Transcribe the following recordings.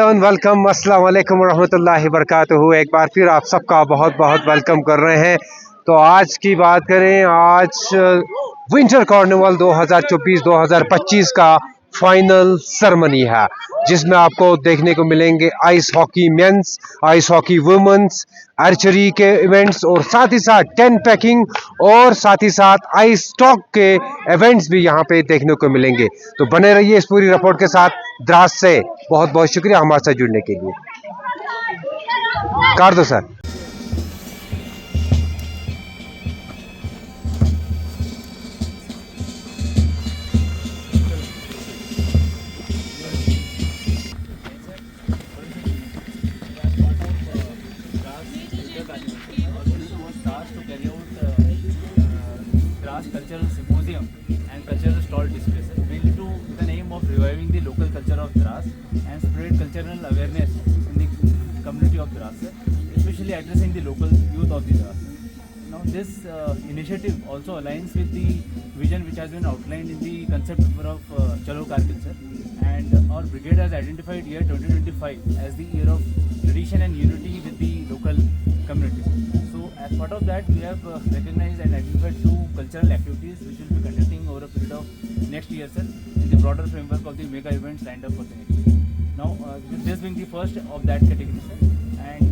Hello and welcome, अस्सलाम वालेकुम रहमतुल्लाहि बरकातहू। एक बार फिर आप सबका बहुत बहुत वेलकम कर रहे हैं। तो आज की बात करें, आज विंटर कार्निवल 2024-2025 का फाइनल सेरेमनी है, जिसमें आपको देखने को मिलेंगे ice hockey men's, ice hockey women's, archery के इवेंट्स और साथ ही साथ टेन पैकिंग और साथ ही साथ आइस स्टॉक के इवेंट्स भी यहाँ पे देखने को मिलेंगे। तो बने रहिए इस पूरी रिपोर्ट के साथ द्रास से। बहुत बहुत शुक्रिया हमारे साथ जुड़ने के लिए। कर दो sir. Cultural symposium and cultural stall displays, mainly to the name of reviving the local culture of Dras and spread cultural awareness in the community of Dras, especially addressing the local youth of the Dras. Now, this initiative also aligns with the vision which has been outlined in the concept paper of Chalo Kargil sir, and our brigade has identified year 2025 as the year of tradition and unity with the local communities. So, as part of that, we have recognized and identified two cultural activities which will be conducting over a period of next year, sir, in the broader framework of the mega events lined up for the next year. Now, this being the first of that category, sir, and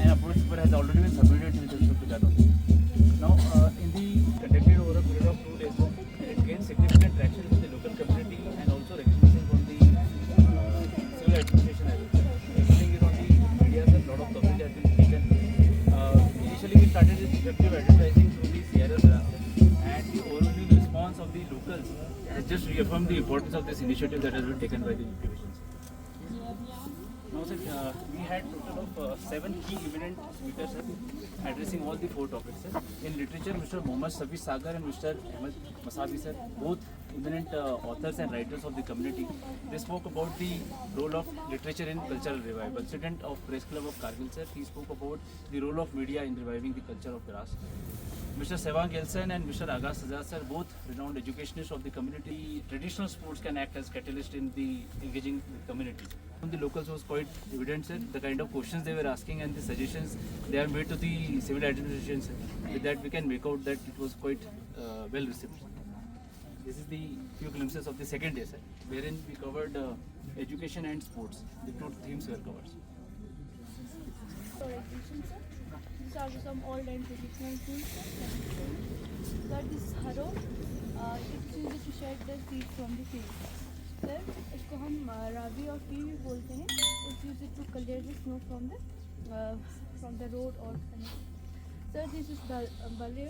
an approach paper has already been submitted with respect to that also. Now, in the conducted over a period of 2 days, sir, it gained significant traction with the local community and also recognition from the civil administration as well, sir. Including it on the media, sir, lot of coverage has been taken. Initially, we started with effective advertising through the CRS and the overwhelming response of the locals has just reaffirmed the importance of this initiative that has been taken by the divisions. Now, sir, we had total of 7 key eminent speakers, sir, addressing all the 4 topics, sir. In literature, Mr. Mohammad Safi Sagar and Mr. Ahmed Masabi, sir, both eminent authors and writers of the community. They spoke about the role of literature in cultural revival. President of Press Club of Kargil, sir, he spoke about the role of media in reviving the culture of Dras. Mr. Sevang Gelson and Mr. Aga Sajad, sir, both renowned educationists of the community. Traditional sports can act as catalyst in the engaging the community. From the locals was quite evident, sir, the kind of questions they were asking and the suggestions they have made to the civil administration, sir. With that, we can make out that it was quite well received. This is the few glimpses of the second day, sir, wherein we covered education and sports. The two themes were covered. For exhibition, sir. These are some old and traditional tools, sir. Sir, this harrow, it's used to shed the seed from the field. Sir, इसको हम रावी और T भी बोलते हैं. It's used to clear the snow from the road or. Sir, this is बल्ले.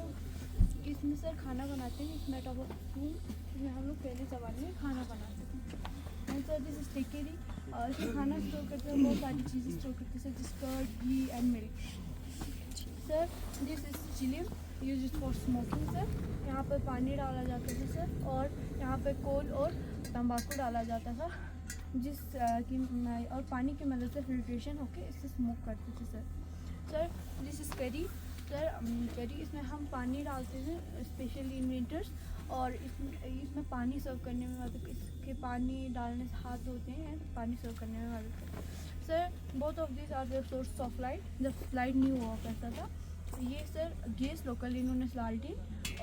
इसमें sir खाना बनाते हैं. इसमें टॉप ऑफ स्पून. इसमें हम लोग पहले ज़माने में खाना बनाते थे. And sir, this is टेकेरी. इसमें खाना स्टोर करते हैं, बहुत सारी चीज़ें स्टोर करते हैं, जिस curd, ghee and milk. Sir, this is chillum use for smoking. Sir, यहाँ पर पानी डाला जाता था, सर, और यहाँ पर कोल और तंबाकू डाला जाता था, और पानी की मदद से फिल्ट्रेशन होके इससे स्मोक करते थे. सर, दिस इज़ करी. सर, करी, इसमें हम पानी डालते हैं स्पेशली इन विंटर्स, और इसमें पानी सर्व करने में मदद, इसके पानी डालने से हाथ धोते हैं, पानी सर्व करने में मदद करते हैं. Sir, both of this are the source of light. जब लाइट नहीं हुआ करता था, ये सर गैस लोकल इन्होंने लालटेन,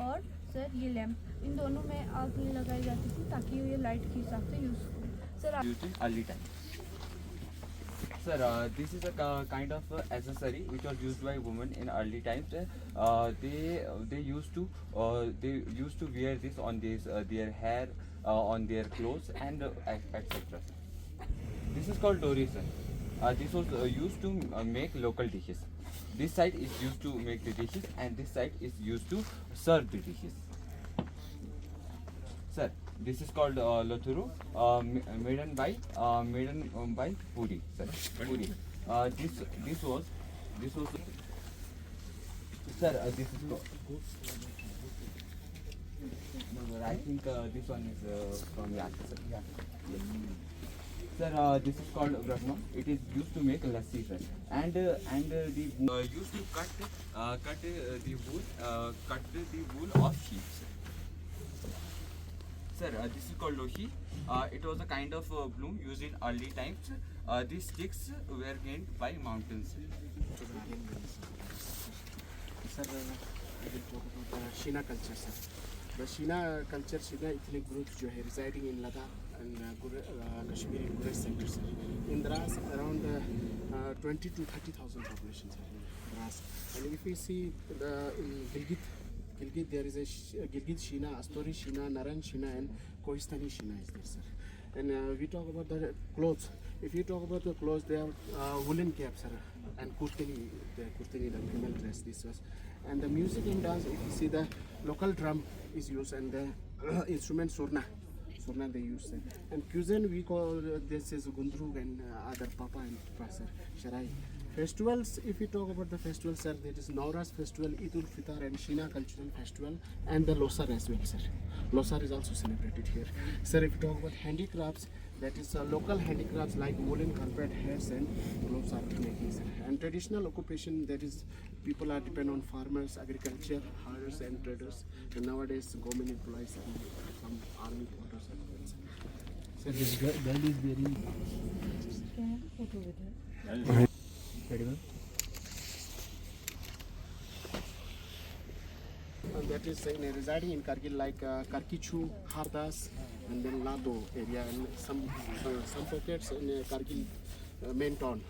और सर ये लैम्प, इन दोनों में आग लगाई जाती थी ताकि ये लाइट के हिसाब से यूज़ हो. Sir, used in early times. Sir, this is a kind of accessory which was used by women in early times. They used to wear this on their hair, on their clothes, and etc. This is called dori, sir. This was used to make local dishes. This side is used to make the dishes, and this side is used to serve the dishes. Sir, this is called Lothuru, made by Puri, sir. Puri. This was. Sir, this is. No, I think this one is from Yaka, sir. Yeah. Sir, this is called brahma. It is used to make lassi, sir. And the used to cut the wool of sheep, sir. Sir, this is called loshi. It was a kind of bloom used in early times. These sticks were gained by mountains. Sir, I will talk about the Shina culture, sir. The Shina culture, Shina ethnic groups जो है residing in Ladakh and Kashmir in Gurez sector, sir. In Dras, around 20 to 30,000 population, sir. In Dras. And if we see in Gilgit, there is a Gilgit Shina, Asturi Shina, Naran Shina, and Kohistani Shina is there, sir. And we talk about the clothes. If you talk about the clothes, they are woolen caps, sir, and kurtani, the female dress. This was, and the music and dance. If you see the local drum is used, and the instrument surna they use, sir. And cuisine we call this is gundrug and other papa and sir, sharai. Festivals, if we talk about the festivals, sir, there is Nowruz festival, Eid ul Fitr and Shina cultural festival, and the Losar as well, sir. Losar is also celebrated here. Sir, if you talk about handicrafts, that is local handicrafts like woolen carpet, hairs and gloves are making, sir. And traditional occupation, that is people are depend on farmers, agriculture, herders and traders. And nowadays government employees and some army quarters as well, sir. Sir, this girl is very... Can I have a photo with her? That is residing in Kargil like Karkichu, Hardas, and then Lado area, and some pockets in Kargil main town.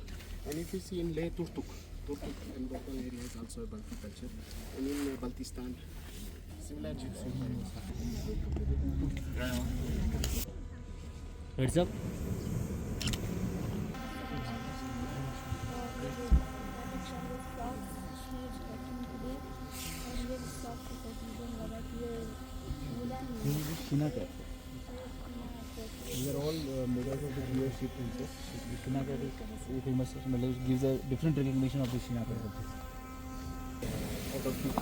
And if you see in Leh, Turtuk and local area is also a Balti culture, and in Baltistan, similar gypsy. Heads up. Shina cap. These are all made out of the real sheep princess. Shina cap is famous. It gives a different recognition of the Shina cap. Out of sheep.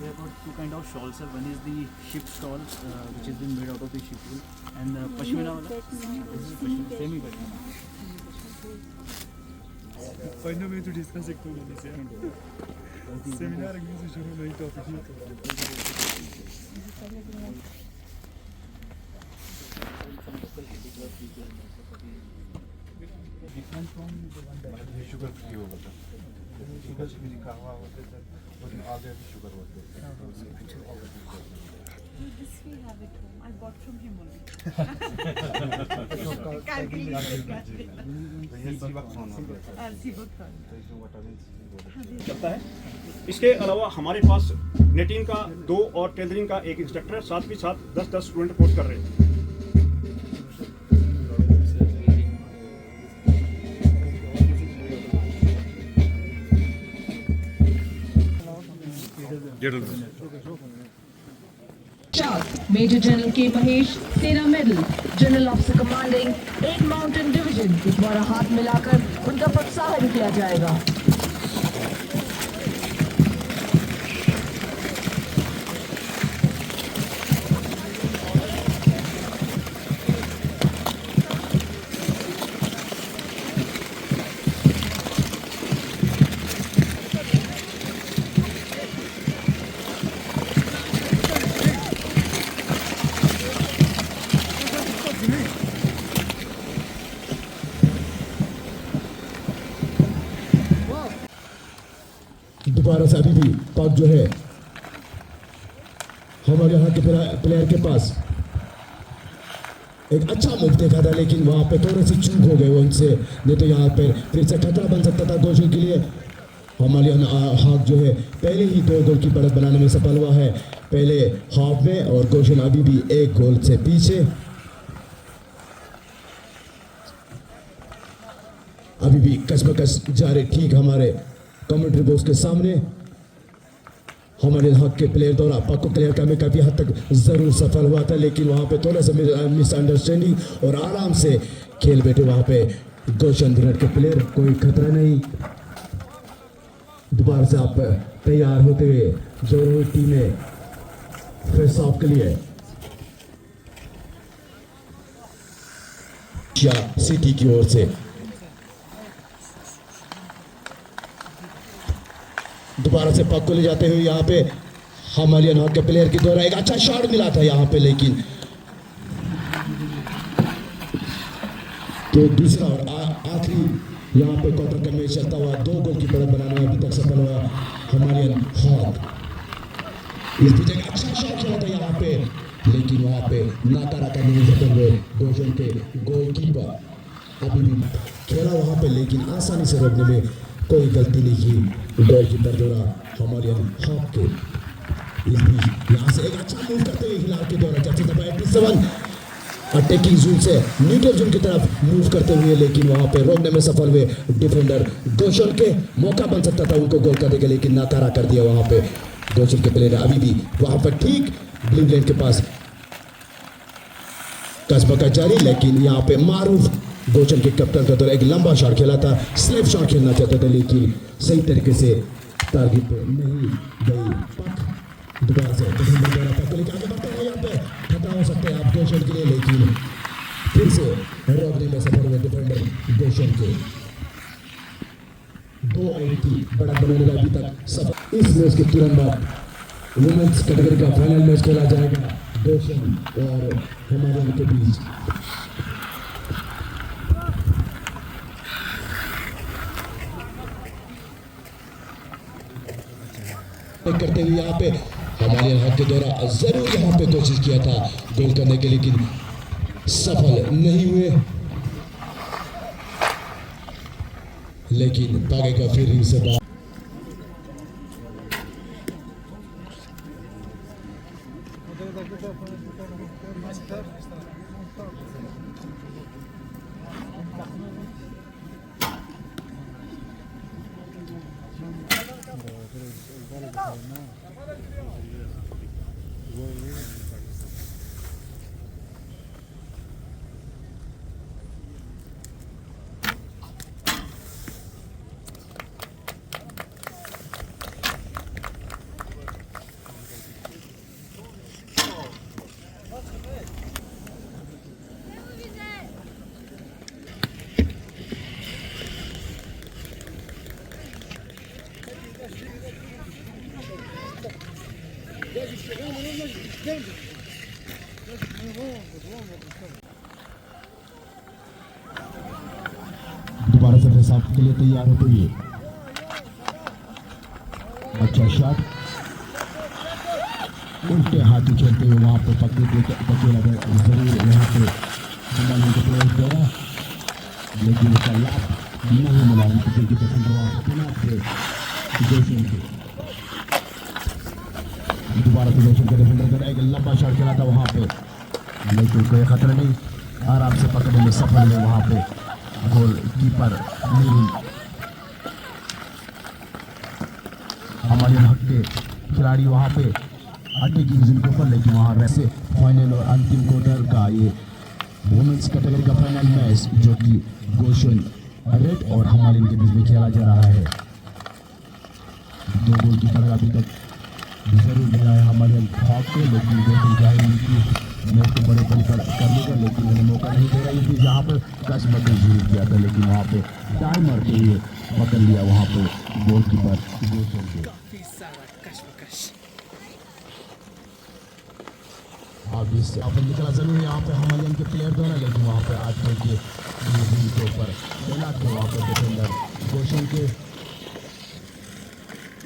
We have got two kind of shawls, sir. One is the sheep shawl, which has been made out of the sheep wool, and pashmina wala. This is pashmina, semi-pashmina. Final में तो discuss एक तो नहीं से seminar में से शुरू नहीं topic he Different from the one that sugar free होगा था शुगर से लिखा हुआ होता था और आगे भी शुगर होता था This we have at home. I bought from him only. Can't believe it. चलता है। इसके अलावा हमारे पास नेटिंग का 2 और टेलरिंग का 1 इंस्ट्रक्टर है, साथ ही साथ 10 स्टूडेंट कोर्स कर रहे हैं। Major General K. Mahesh, Sena Medal, General Officer Commanding 8 Mountain Division, के द्वारा हाथ मिलाकर उनका प्रोत्साहन किया जाएगा। दोबारा से अभी भी पाक जो है हमारे यहाँ के प्लेयर के पास एक अच्छा मूव देखा था, लेकिन वहाँ पे थोड़ी सी चूक हो गई उनसे, नहीं तो यहाँ पे फिर से खतरा बन सकता था गोशन के लिए। हमारे हाक जो है पहले ही 2 गोल की बढ़त बनाने में सफल हुआ है पहले हाफ में, और गोशन अभी भी 1 गोल से पीछे। अभी भी कसमकस जारी ठीक हमारे कमेंट्री बॉक्स के सामने। हमारे हक के प्लेयर द्वारा पक्को क्लियर करने में काफ़ी हद तक ज़रूर सफल हुआ था, लेकिन वहाँ पे थोड़ा सा मिसअंडरस्टैंडिंग और आराम से खेल बैठे वहाँ पे गोशन धिरट के प्लेयर। कोई खतरा नहीं, दोबारा से आप तैयार होते हुए जो टीमें फेस ऑफ के लिए सिटी की ओर से दोबारा दोबारा से पक को ले जाते हुए यहाँ पे हिमालयन हॉक के प्लेयर के द्वारा एक अच्छा शॉट मिला था यहाँ पे, लेकिन तो दूसरा और आखिरी यहाँ पे क्वार्टर का मैच चलता हुआ 2 गोल की बढ़त बनाने में अभी तक सफल हुआ हिमालयन हॉक। इस बीच एक अच्छा शॉट खेला था यहाँ पे, लेकिन वहाँ पे नाकारा करने में सफल हुए गोशन के गोलकीपर। अभी भी खेला वहाँ पे, लेकिन आसानी से रोकने में कोई गलती नहीं की गोलकीपर द्वारा हिमालयन हॉक के। इस बीच यहाँ से एक अच्छा मूव करते हुए हिलाल के द्वारा जैसे दबा 87 अटैकिंग जोन से न्यूट्रल जोन की तरफ मूव करते हुए, लेकिन वहां पे रोकने में सफल हुए डिफेंडर गोशन के। मौका बन सकता था उनको गोल करने के, लेकिन नाकारा कर दिया वहां पे गोशन के प्लेयर। अभी भी वहां पर ठीक ब्लू लाइन के पास कसबा जारी, लेकिन यहाँ पे मारूफ गोशन के कैप्टन का द्वारा एक लंबा शॉट खेला था, स्लिप शॉट खेलना चाहते थे, लेकिन सही तरीके से टारगेट पे नहीं गई पक। दोबारा से डिफेंडर द्वारा पक लेके आगे बढ़ते हैं, यहाँ पे खतरा हो सकता है आप गोशन के लिए, लेकिन फिर से रोकने में सफल हुए डिफेंडर गोशन के। 2 आउट की बड़ा बनाने का अभी तक सफल। इस मैच के तुरंत बाद वुमेन्स कैटेगरी का फाइनल मैच खेला जाएगा गोशन और हिमालयन के बीच। करते हुए यहाँ पे हिमालयन हॉक के द्वारा जरूर यहाँ पे कोशिश किया था गोल करने के, लेकिन सफल नहीं हुए। लेकिन पागे का फिर रिंग से बाहर। दोबारा से फेस ऑफ के लिए तैयार होते हुए अच्छा शॉट उल्टे हाथी खेलते हुए वहां पर पकड़े जरूर यहाँ पे हिमालयन के प्लेयर द्वारा, लेकिन उसका लाभ नहीं मिला उनकी पसंद दोबारा से गोशन के डिफेंडर एक लंबा शॉट खेला था वहां पे, लेकिन कोई खतरा नहीं, आराम से पकड़ने में सफल है वहां पे गोलकीपर नील। हमारे हक के खिलाड़ी वहां पे अटैकिंग जोन के ऊपर, लेकिन वहां वैसे फाइनल और अंतिम क्वार्टर का ये वुमेन्स कैटेगरी का फाइनल मैच जो कि गोशन रेड और हिमालयन के बीच में खेला जा रहा है। 2 गोल की तरह अभी तक जरूर मिला है हिमालयन हॉक को, लेकिन गोशन चाहे कि मैच को बड़े बड़े करने का, लेकिन उन्हें मौका नहीं दे रहा है। जहाँ पर कश बकल शुरू किया था, लेकिन वहाँ पे टाइम मारते हुए पकड़ लिया वहाँ पे गोलकीपर गोशन को। अब इस निकला जरूर यहाँ पे हिमालयन के प्लेयर द्वारा, लेकिन वहाँ पे आज के ऊपर तैनात थे वहाँ पे डिफेंडर गोशन के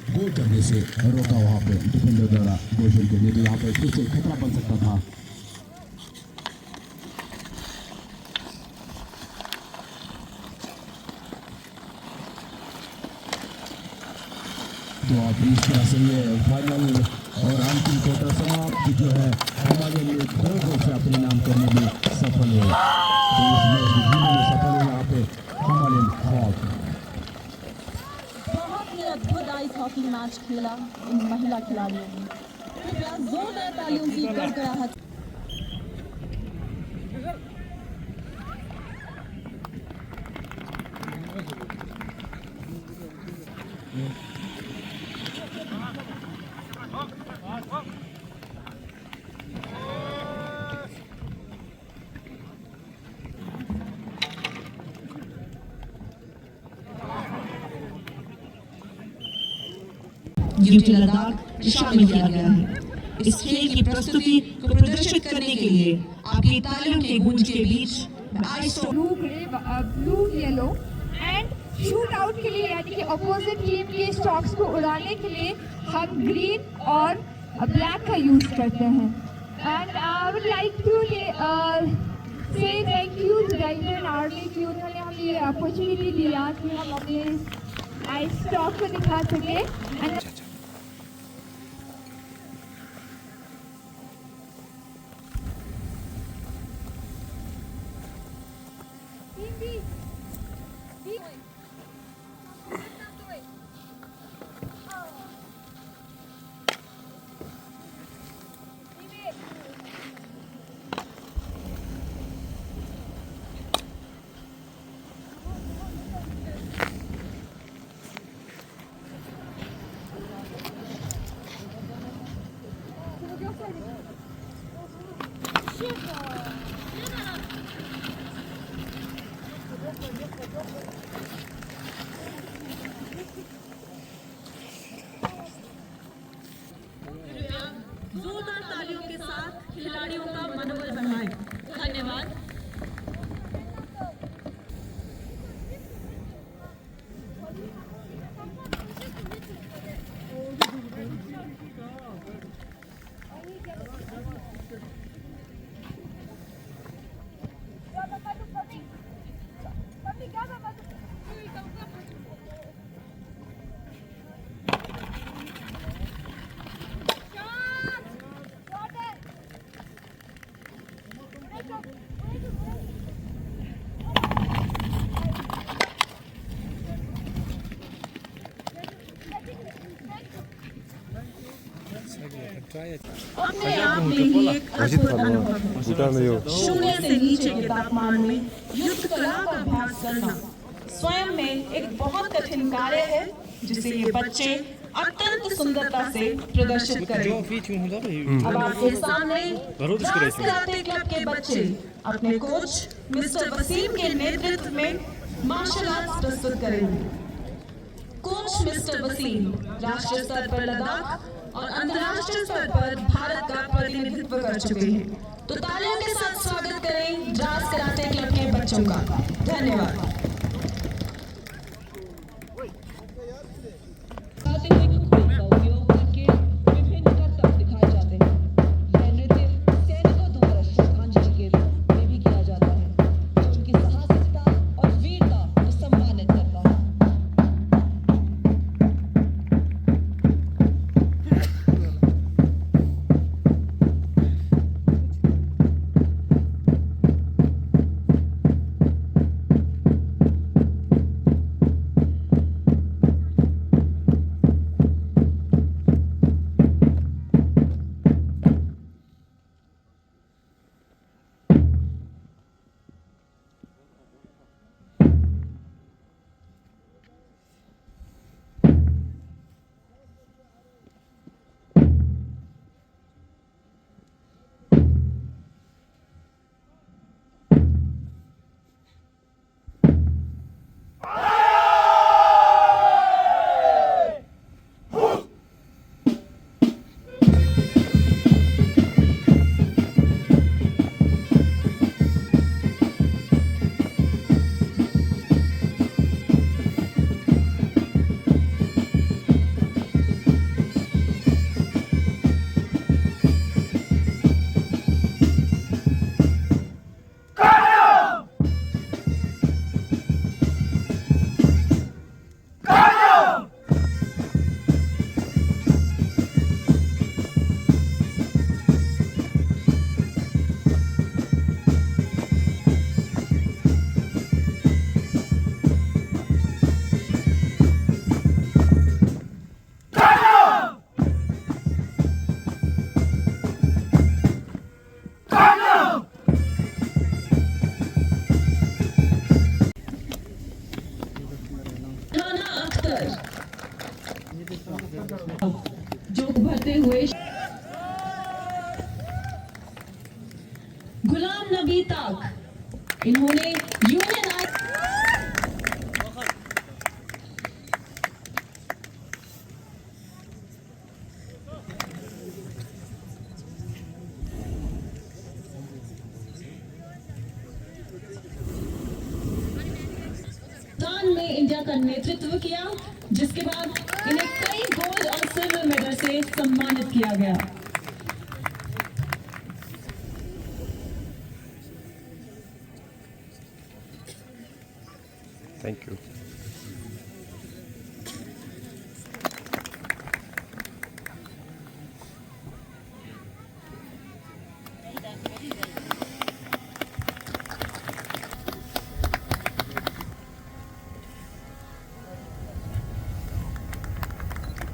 गोल करने से रोका वहाँ पे डिफेंडर द्वारा गोशन के लिए, तो यहाँ पे फिर से खतरा बन सकता था। तो अब इस तरह से ये फाइनल और अंतिम क्वार्टर समाप्त जो है हिमालयन ने 2 गोल से अपने नाम करने में सफल हुए। तो इस मैच में जीतने में सफल हुए यहाँ पे हिमालयन हॉक। बहुत ही अद्भुत आइस हॉकी मैच खेला इन महिला खिलाड़ियों ने। कृपया जोरदार तालियों की गड़गड़ाहट। ड्यूटी लद्दाख शामिल किया गया है। इस खेल की प्रस्तुति को प्रदर्शित करने के लिए आपकी तालियों के गूंज के बीच blue yellow and shoot out के लिए यानी कि अपोजिट टीम के स्टॉक्स को उड़ाने के लिए हम ग्रीन और ब्लैक का यूज करते हैं। And I would like to say thank you to rider army की उन्होंने हमें ये अपॉर्चुनिटी दिया कि हम अपने स्टॉक को दिखा सके। एंड जोरदार तालियों के साथ खिलाड़ियों का मनोबल बढ़ाएं। धन्यवाद। अपने आप में ही एक अद्भुत अनुभव है। शून्य से नीचे के तापमान में युद्ध कला का अभ्यास करना स्वयं में एक बहुत कठिन कार्य है, जिसे ये बच्चे अत्यंत सुंदरता से प्रदर्शित करें। अब आपके सामने राष्ट्रीय कराटे क्लब के बच्चे अपने कोच मिस्टर वसीम के नेतृत्व में मार्शल आर्ट्स प्रस्तुत करेंगे। कोच मिस्टर वसीम राष्ट्रीय स्तर पर लद्दाख और अंतर्राष्ट्रीय स्तर पर भारत का प्रतिनिधित्व कर चुके हैं। तो तालियों के साथ स्वागत करें द्रास कराटे क्लब के बच्चों का। धन्यवाद। जो उभरते हुए गुलाम नबी ताक, इन्होंने यूनियन का नेतृत्व किया, जिसके बाद इन्हें कई गोल्ड और सिल्वर मेडल से सम्मानित किया गया। Thank you.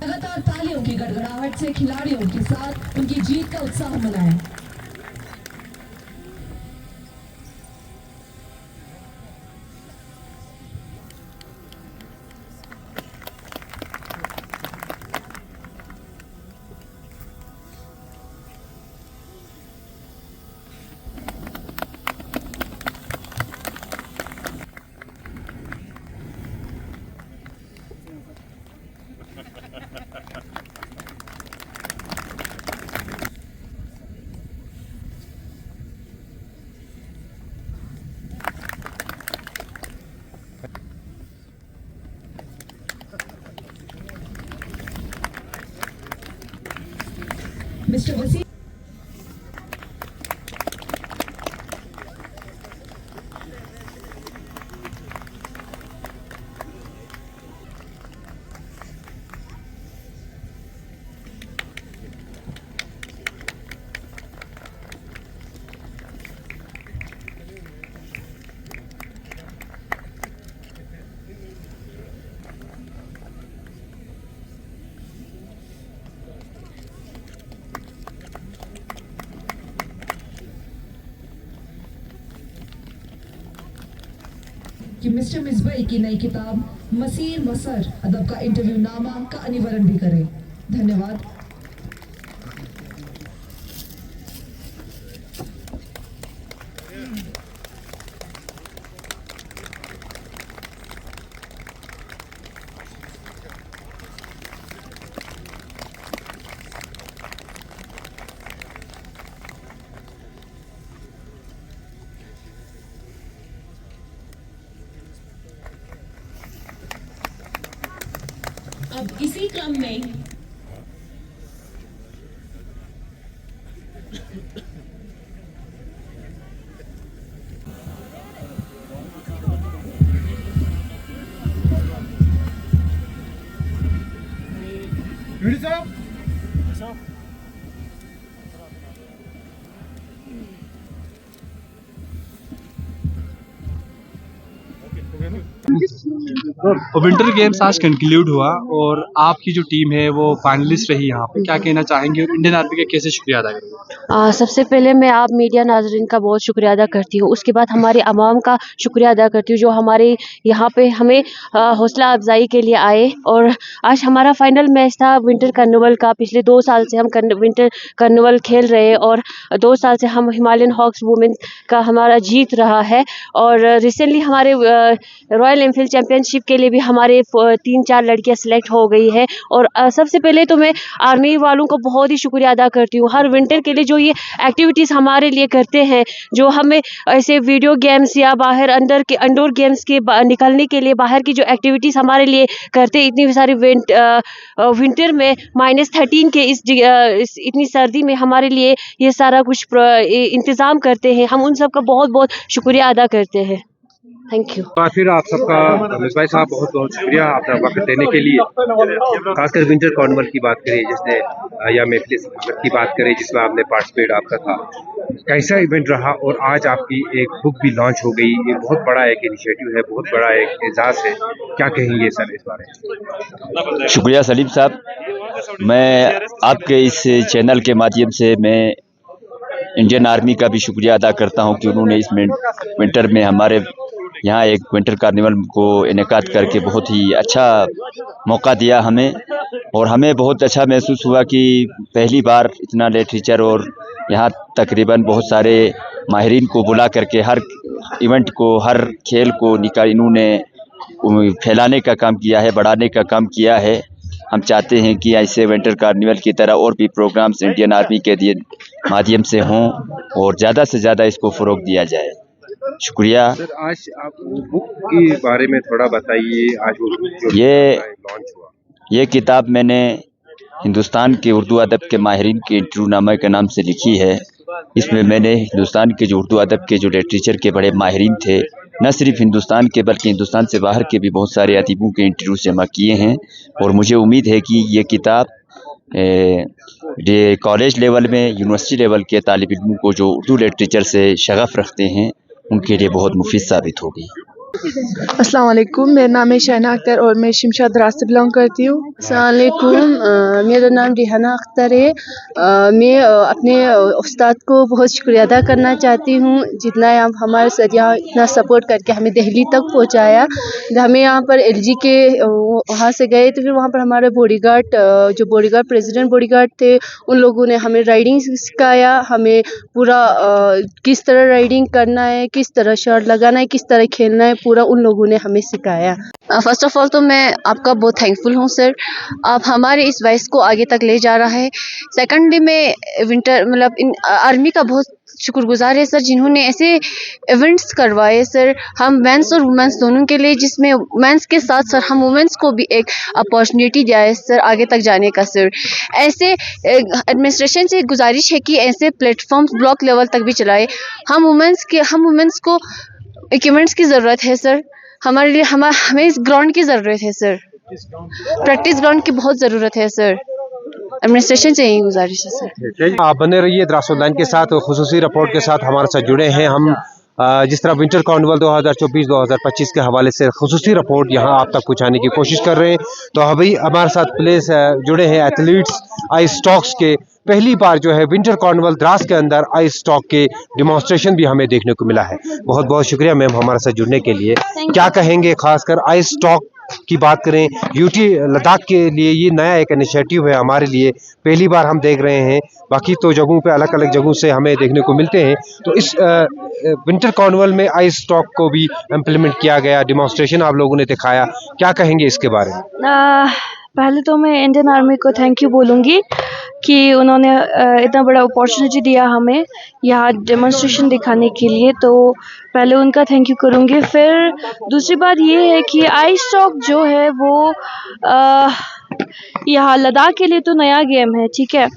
लगातार तालियों की गड़गड़ाहट से खिलाड़ियों के साथ उनकी जीत का उत्साह मनाया। मिस्टर वसीम कि मिस्टर मिसबाई की नई किताब मसीर मसर अदब का इंटरव्यू नामा का अनिवार्य भी करें। धन्यवाद। अब इसी क्रम में विंटर गेम्स आज कंक्लूड हुआ और आपकी जो टीम है वो फाइनलिस्ट रही यहाँ पे, क्या कहना चाहेंगे और इंडियन आर्मी का कैसे शुक्रिया अदा करेंगे? सबसे पहले मैं आप मीडिया नाज़रीन का बहुत शुक्रिया अदा करती हूँ। उसके बाद हमारे अवाम का शुक्रिया अदा करती हूँ जो हमारे यहाँ पे हमें हौसला अफजाई के लिए आए। और आज हमारा फाइनल मैच था विंटर कार्निवल का। पिछले 2 साल से हम विंटर कार्निवल खेल रहे हैं और 2 साल से हम हिमालयन हॉक्स वुमेन का हमारा जीत रहा है। और रिसेंटली हमारे रॉयल एनफील्ड चैम्पियनशिप के लिए भी हमारे 3-4 लड़कियां सिलेक्ट हो गई है। और सबसे पहले तो मैं आर्मी वालों को बहुत ही शुक्रिया अदा करती हूँ। हर विंटर के लिए जो ये एक्टिविटीज़ हमारे लिए करते हैं, जो हमें ऐसे वीडियो गेम्स या बाहर इंडोर गेम्स के निकलने के लिए बाहर की जो एक्टिविटीज़ हमारे लिए करते हैं, इतनी सारी विंटर में -13 के इस इतनी सर्दी में हमारे लिए ये सारा कुछ इंतज़ाम करते हैं, हम उन सब का बहुत बहुत शुक्रिया अदा करते हैं। Thank you. फिर आप सबका मिसबाई साहब बहुत बहुत शुक्रिया अपना वक्त देने के लिए। खासकर विंटर कार्निवल की बात करें जिसने या महफिल की बात करें जिसमें आपने पार्टिसिपेट आपका था, कैसा इवेंट रहा? और आज आपकी एक बुक भी लॉन्च हो गई, ये बहुत बड़ा एक इनिशिएटिव है, बहुत बड़ा एक एजाज़ है, क्या कहेंगे सर इस बारे में? शुक्रिया सलीम साहब, मैं आपके इस चैनल के माध्यम से मैं इंडियन आर्मी का भी शुक्रिया अदा करता हूं कि उन्होंने इस विंटर में हमारे यहाँ एक विंटर कार्निवल को इनेकाद करके बहुत ही अच्छा मौका दिया हमें। और हमें बहुत अच्छा महसूस हुआ कि पहली बार इतना लिटरेचर और यहाँ तकरीबन बहुत सारे माहिरीन को बुला करके हर इवेंट को, हर खेल को इन्होंने फैलाने का काम किया है, बढ़ाने का काम किया है। हम चाहते हैं कि ऐसे विंटर कार्निवल की तरह और भी प्रोग्राम्स इंडियन आर्मी के माध्यम से हों और ज़्यादा से ज़्यादा इसको फ़रोग़ दिया जाए। शुक्रिया। सर आज आप बुक के बारे में थोड़ा बताइए। आज वो book जो ये लॉन्च हुआ, ये किताब मैंने हिंदुस्तान के उर्दू अदब के माहिरीन के इंटरव्यूनामा के नाम से लिखी है। इसमें मैंने हिंदुस्तान के जो उर्दू अदब के जो लिटरेचर के बड़े माहिरीन थे, न सिर्फ हिंदुस्तान के बल्कि हिंदुस्तान से बाहर के भी बहुत सारे अदीबों के इंटरव्यू जमा किए हैं। और मुझे उम्मीद है कि ये किताब कॉलेज लेवल में, यूनिवर्सिटी लेवल के तालिब इल्मों को जो उर्दू लिटरेचर से शगफ़ रखते हैं उनके लिए बहुत मुफीद साबित होगी। अस्सलाम वालेकुम, मेरा नाम है शहना अख्तर और मैं शमशाद दराज से बिलोंग करती हूँ। अस्सलाम वालेकुम, मेरा नाम रिहाना अख्तर है। मैं अपने उस्ताद को बहुत शुक्रिया अदा करना चाहती हूँ, जितना हमारे साथ यहाँ इतना सपोर्ट करके हमें दिल्ली तक पहुँचाया। हमें यहाँ पर LG के वहाँ से गए तो फिर वहाँ पर हमारे बॉडीगार्ड, जो बॉडीगार्ड प्रेसिडेंट बॉडीगार्ड थे, उन लोगों ने हमें राइडिंग सिखाया। हमें पूरा किस तरह राइडिंग करना है, किस तरह शर्ट लगाना है, किस तरह खेलना है, पूरा उन लोगों ने हमें सिखाया। फर्स्ट ऑफ ऑल तो मैं आपका बहुत थैंकफुल हूँ सर, आप हमारे इस वॉइस को आगे तक ले जा रहा है। सेकंडली मैं विंटर मतलब इन आर्मी का बहुत शुक्रगुजार है सर, जिन्होंने ऐसे इवेंट्स करवाए सर, हम मेंस और वुमेंस दोनों के लिए, जिसमें मेंस के साथ सर हम वुमेंस को भी एक अपॉर्चुनिटी दिया है सर आगे तक जाने का सर। ऐसे एडमिनिस्ट्रेशन से गुजारिश है कि ऐसे प्लेटफॉर्म्स ब्लॉक लेवल तक भी चलाए। हम वुमेंस को इक्विपमेंट्स की ज़रूरत है सर, हमारे लिए हमें इस ग्राउंड की ज़रूरत है सर, प्रैक्टिस ग्राउंड की बहुत ज़रूरत है सर। एडमिनिस्ट्रेशन से यही गुजारिश है सर। आप बने रहिए द्रास ऑनलाइन के साथ, खुसूसी रिपोर्ट के साथ हमारे साथ जुड़े हैं हम। जिस तरह विंटर कार्निवल 2024-2025 के हवाले से खुसूसी रिपोर्ट यहाँ आप तक पहुँचाने की कोशिश कर रहे हैं। तो अभी हमारे साथ प्लेयर्स जुड़े हैं एथलीट्स आइस स्टॉक्स के। पहली बार जो है विंटर कार्निवल द्रास के अंदर आइस स्टॉक के डिमॉन्स्ट्रेशन भी हमें देखने को मिला है। बहुत बहुत शुक्रिया मैम हमारे साथ जुड़ने के लिए। क्या कहेंगे खासकर आइस स्टॉक की बात करें, यूटी लद्दाख के लिए ये नया एक इनिशिएटिव है, हमारे लिए पहली बार हम देख रहे हैं। बाकी तो जगहों पे अलग अलग जगहों से हमें देखने को मिलते हैं, तो इस विंटर कार्निवल में आइस स्टॉक को भी इम्प्लीमेंट किया गया, डिमॉन्स्ट्रेशन आप लोगों ने दिखाया। क्या कहेंगे इसके बारे में? पहले तो मैं इंडियन आर्मी को थैंक यू बोलूँगी कि उन्होंने इतना बड़ा अपॉर्चुनिटी दिया हमें यहाँ डेमोन्स्ट्रेशन दिखाने के लिए, तो पहले उनका थैंक यू करूँगी। फिर दूसरी बात ये है कि आइस स्टॉक जो है वो यहाँ लद्दाख के लिए तो नया गेम है, ठीक है।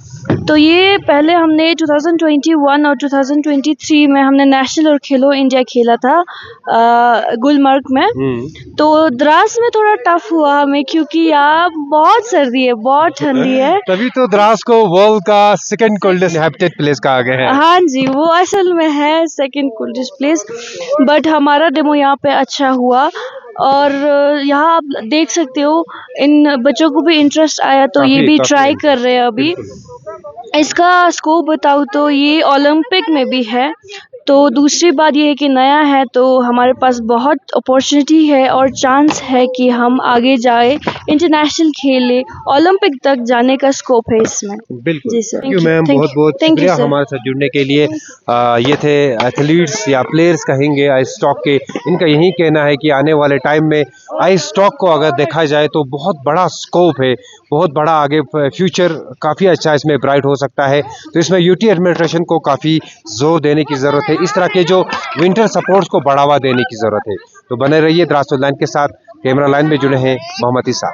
तो ये पहले हमने 2021 और 2023 में हमने नेशनल और खेलो इंडिया खेला था गुलमर्ग में। तो द्रास में थोड़ा टफ हुआ हमें, क्योंकि यहाँ बहुत सर्दी है, बहुत ठंडी है। तभी तो द्रास को वर्ल्ड का सेकंड कोल्डेस्ट हैबिटेट प्लेस कहा गया है। हाँ जी, वो असल में है सेकंड कोल्डेस्ट प्लेस, बट हमारा डेमो यहाँ पे अच्छा हुआ। और यहाँ आप देख सकते हो इन बच्चों को भी इंटरेस्ट आया, तो ये भी ट्राई कर रहे हैं अभी। इसका स्कोप बताऊँ तो ये ओलंपिक में भी है। तो दूसरी बात ये है कि नया है, तो हमारे पास बहुत अपॉर्चुनिटी है और चांस है कि हम आगे जाए, इंटरनेशनल खेले, ओलंपिक तक जाने का स्कोप है इसमें। बिल्कुल जी सर, थैंक यू मैम, बहुत बहुत शुक्रिया हमारे साथ जुड़ने के लिए। ये थे एथलीट्स या प्लेयर्स कहेंगे आइस स्टॉक के। इनका यही कहना है कि आने वाले टाइम में आइस स्टॉक को अगर देखा जाए तो बहुत बड़ा स्कोप है, बहुत बड़ा आगे फ्यूचर काफ़ी अच्छा इसमें ब्राइट हो सकता है। तो इसमें यूटी एडमिनिस्ट्रेशन को काफ़ी जोर देने की ज़रूरत है, इस तरह के जो विंटर सपोर्ट्स को बढ़ावा देने की ज़रूरत है। तो बने रहिए द्रास ऑनलाइन के साथ। कैमरा लाइन में जुड़े हैं मोहम्मद ईसा।